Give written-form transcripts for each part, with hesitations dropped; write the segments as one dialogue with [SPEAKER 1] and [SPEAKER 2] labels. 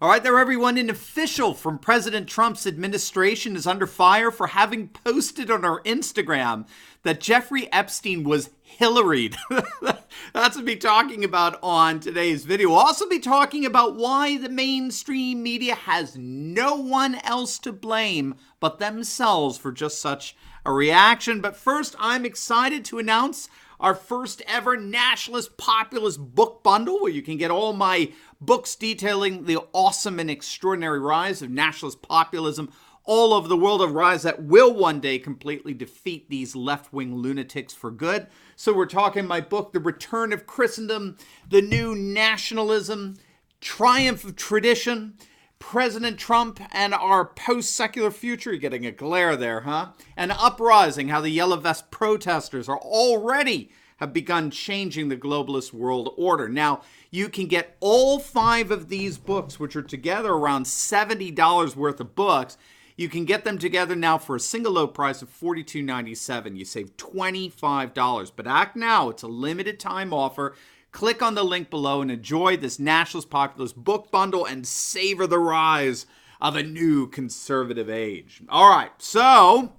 [SPEAKER 1] All right there, everyone. An official from President Trump's administration is under fire for having posted on our Instagram that Jeffrey Epstein was Hillaried. That's what we'll be talking about on today's video. We'll also be talking about why the mainstream media has no one else to blame but themselves for just such a reaction. But first, I'm excited to announce our first ever nationalist populist book bundle, where you can get all my books detailing the awesome and extraordinary rise of nationalist populism all over the world, a rise that will one day completely defeat these left-wing lunatics for good. So we're talking my book, The Return of Christendom, The New Nationalism, Triumph of Tradition, President Trump and Our Post-Secular Future. You're getting a glare there, huh? And Uprising, how the Yellow Vest protesters have begun changing the globalist world order. Now, you can get all 5 of these books, which are together around $70 worth of books. You can get them together now for a single low price of $42.97. You save $25. But act now. It's a limited time offer. Click on the link below and enjoy this nationalist populist book bundle and savor the rise of a new conservative age. All right, so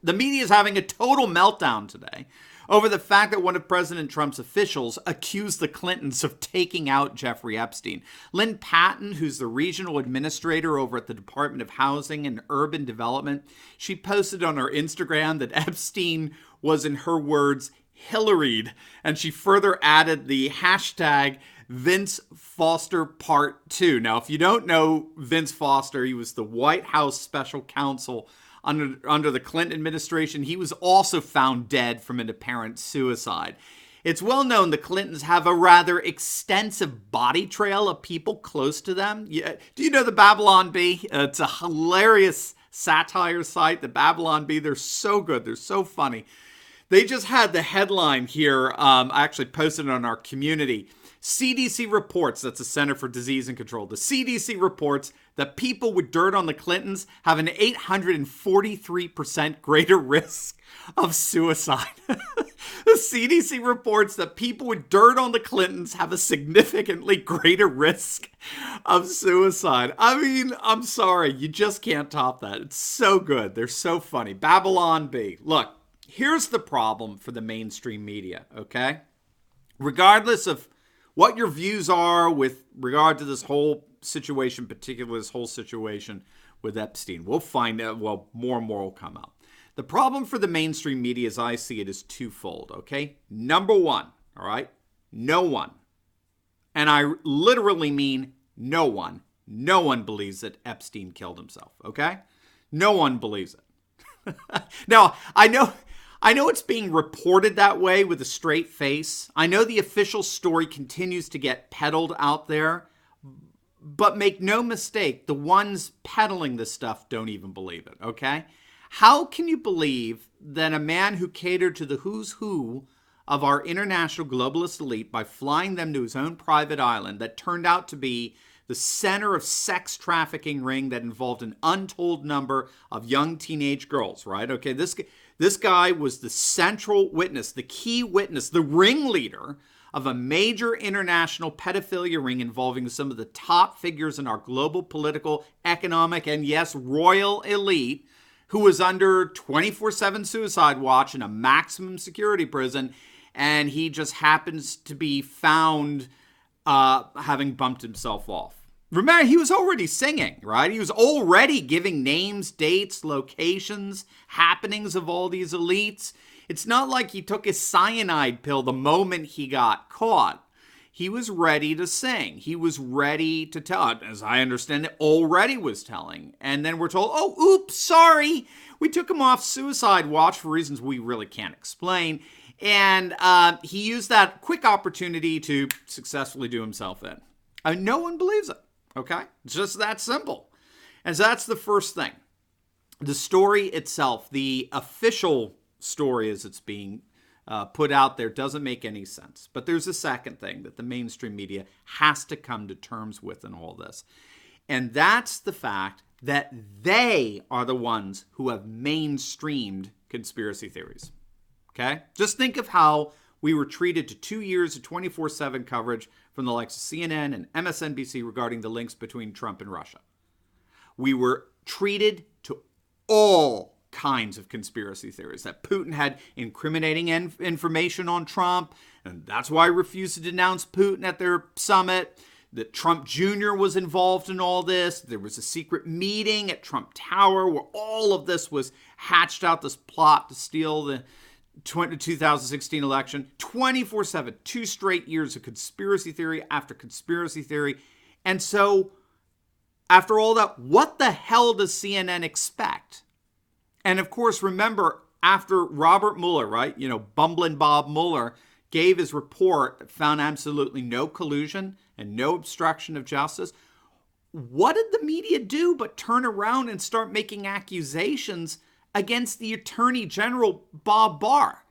[SPEAKER 1] the media is having a total meltdown today over the fact that one of President Trump's officials accused the Clintons of taking out Jeffrey Epstein. Lynn Patton, who's the regional administrator over at the Department of Housing and Urban Development, she posted on her Instagram that Epstein was, in her words, Hillaried, and she further added the hashtag Vince Foster Part 2. Now, if you don't know Vince Foster, he was the White House special counsel under the Clinton administration. He was also found dead from an apparent suicide. It's well known the Clintons have a rather extensive body trail of people close to them. Yeah. Do you know the Babylon Bee? It's a hilarious satire site, the Babylon Bee. They're so good. They're so funny. They just had the headline here, I actually posted it on our community. CDC reports, that's the Center for Disease and Control, the CDC reports that people with dirt on the Clintons have an 843% greater risk of suicide. The CDC reports that people with dirt on the Clintons have a significantly greater risk of suicide. I mean, I'm sorry, you just can't top that. It's so good. They're so funny. Babylon Bee. Look. Here's the problem for the mainstream media, okay? Regardless of what your views are with regard to this whole situation, particularly this whole situation with Epstein, we'll find out, well, more and more will come out. The problem for the mainstream media, as I see it, is twofold, okay? Number one, all right? No one, and I literally mean no one believes that Epstein killed himself, okay? No one believes it. Now, I know it's being reported that way with a straight face. I know the official story continues to get peddled out there. But make no mistake, the ones peddling this stuff don't even believe it, okay? How can you believe that a man who catered to the who's who of our international globalist elite by flying them to his own private island that turned out to be the center of sex trafficking ring that involved an untold number of young teenage girls, right? Okay, this guy was the central witness, the key witness, the ringleader of a major international pedophilia ring involving some of the top figures in our global political, economic, and yes, royal elite, who was under 24/7 suicide watch in a maximum security prison, and he just happens to be found having bumped himself off. Remember, he was already singing, right? He was already giving names, dates, locations, happenings of all these elites. It's not like he took his cyanide pill the moment he got caught. He was ready to sing. He was ready to tell. As I understand it, already was telling. And then we're told, oh, oops, sorry. We took him off suicide watch for reasons we really can't explain. And he used that quick opportunity to successfully do himself in. No one believes it, okay? It's just that simple. And so that's the first thing. The story itself, the official story as it's being put out there, doesn't make any sense. But there's a second thing that the mainstream media has to come to terms with in all this. And that's the fact that they are the ones who have mainstreamed conspiracy theories. Okay? Just think of how we were treated to 2 years of 24/7 coverage from the likes of CNN and MSNBC regarding the links between Trump and Russia. We were treated to all kinds of conspiracy theories, that Putin had incriminating information on Trump, and that's why he refused to denounce Putin at their summit, that Trump Jr. was involved in all this. There was a secret meeting at Trump Tower where all of this was hatched out, this plot to steal the 2016 election. 24/7, 2 straight years of conspiracy theory after conspiracy theory. And so, after all that, what the hell does CNN expect? And of course, remember, after Robert Mueller, right, bumbling Bob Mueller, gave his report that found absolutely no collusion and no obstruction of justice, what did the media do but turn around and start making accusations against the Attorney General, Bob Barr?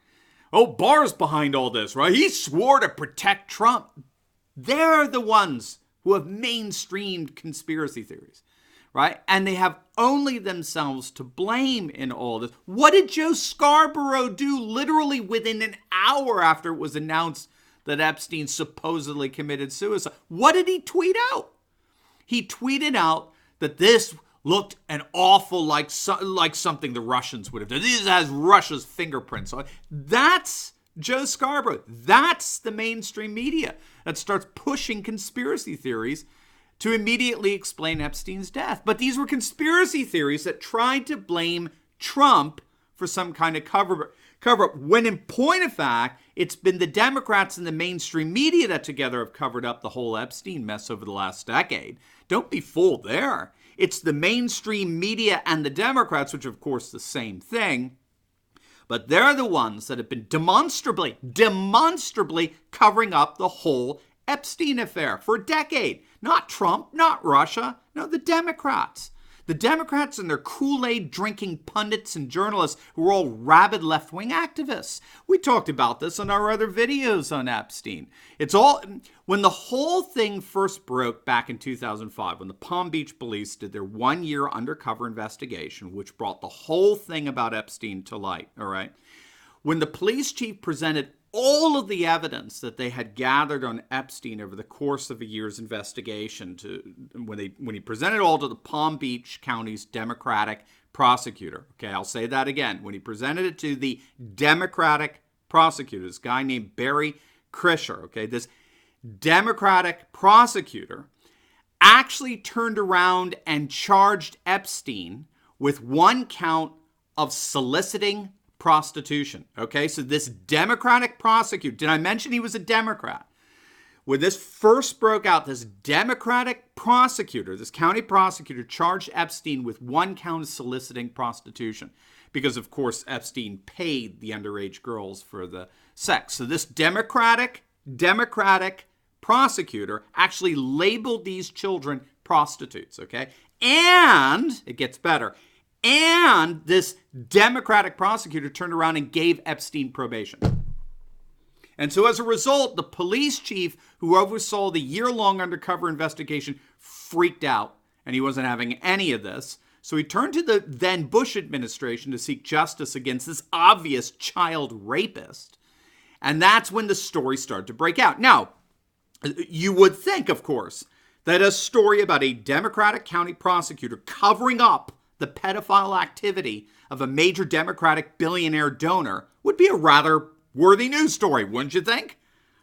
[SPEAKER 1] Oh, Barr's behind all this, right? He swore to protect Trump. They're the ones who have mainstreamed conspiracy theories, right? And they have only themselves to blame in all this. What did Joe Scarborough do literally within an hour after it was announced that Epstein supposedly committed suicide? What did he tweet out? He tweeted out that this looked an awful like something the Russians would have done. This has Russia's fingerprints on it. That's Joe Scarborough. That's the mainstream media that starts pushing conspiracy theories to immediately explain Epstein's death. But these were conspiracy theories that tried to blame Trump for some kind of cover-up, when in point of fact, it's been the Democrats and the mainstream media that together have covered up the whole Epstein mess over the last decade. Don't be fooled there. It's the mainstream media and the Democrats, which are, of course, the same thing. But they're the ones that have been demonstrably covering up the whole Epstein affair for a decade. Not Trump, not Russia. No, the Democrats. The Democrats and their Kool-Aid drinking pundits and journalists who are all rabid left-wing activists. We talked about this on our other videos on Epstein. It's all, when the whole thing first broke back in 2005, when the Palm Beach police did their 1-year undercover investigation, which brought the whole thing about Epstein to light, all right? When the police chief presented all of the evidence that they had gathered on Epstein over the course of a year's investigation, when he presented it all to the Palm Beach County's Democratic prosecutor. Okay, I'll say that again. When he presented it to the Democratic prosecutor, this guy named Barry Krischer, okay, this Democratic prosecutor actually turned around and charged Epstein with 1 count of soliciting prostitution. Okay, so this Democratic prosecutor, did I mention he was a Democrat? When this first broke out, this Democratic prosecutor, this county prosecutor, charged Epstein with 1 count of soliciting prostitution because, of course, Epstein paid the underage girls for the sex. So this Democratic prosecutor actually labeled these children prostitutes, okay? And it gets better. And this Democratic prosecutor turned around and gave Epstein probation. And so as a result, the police chief who oversaw the year-long undercover investigation freaked out, and he wasn't having any of this. So he turned to the then Bush administration to seek justice against this obvious child rapist. And that's when the story started to break out. Now, you would think, of course, that a story about a Democratic county prosecutor covering up the pedophile activity of a major Democratic billionaire donor would be a rather worthy news story, wouldn't you think?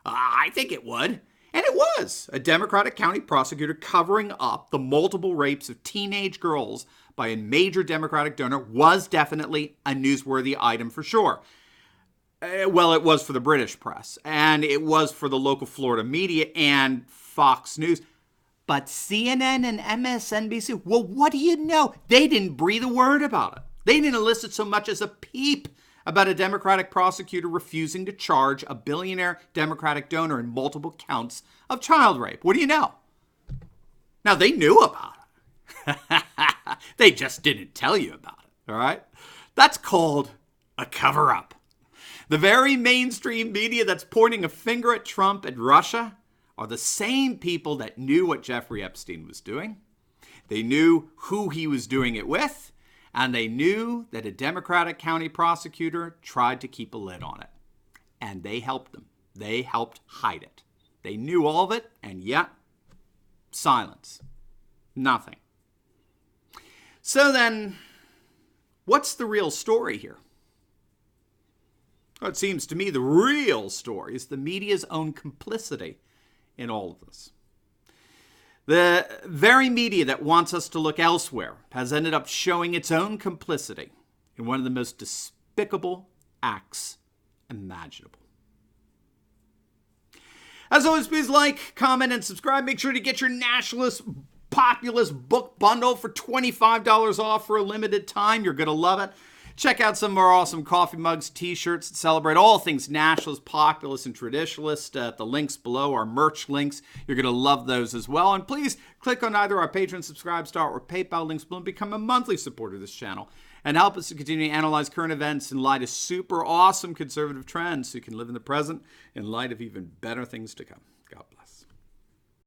[SPEAKER 1] I think it would. And it was. A Democratic county prosecutor covering up the multiple rapes of teenage girls by a major Democratic donor was definitely a newsworthy item for sure. Well, it was for the British press, and it was for the local Florida media and Fox News. But CNN and MSNBC, well, what do you know? They didn't breathe a word about it. They didn't elicit so much as a peep about a Democratic prosecutor refusing to charge a billionaire Democratic donor in multiple counts of child rape. What do you know? Now, they knew about it. They just didn't tell you about it, all right? That's called a cover-up. The very mainstream media that's pointing a finger at Trump and Russia are the same people that knew what Jeffrey Epstein was doing. They knew who he was doing it with, and they knew that a Democratic county prosecutor tried to keep a lid on it. and they helped them. They helped hide it. They knew all of it, and yet, silence. Nothing. So then, what's the real story here? Well, it seems to me the real story is the media's own complicity in all of this. The very media that wants us to look elsewhere has ended up showing its own complicity in one of the most despicable acts imaginable. As always, please like, comment, and subscribe. Make sure to get your nationalist populist book bundle for $25 off for a limited time. You're going to love it. Check out some of our awesome coffee mugs, t-shirts that celebrate all things nationalist, populist, and traditionalist at the links below, our merch links. You're going to love those as well. And please click on either our Patreon, Subscribe, Star, or PayPal links below and become a monthly supporter of this channel and help us to continue to analyze current events in light of super awesome conservative trends so you can live in the present in light of even better things to come. God bless.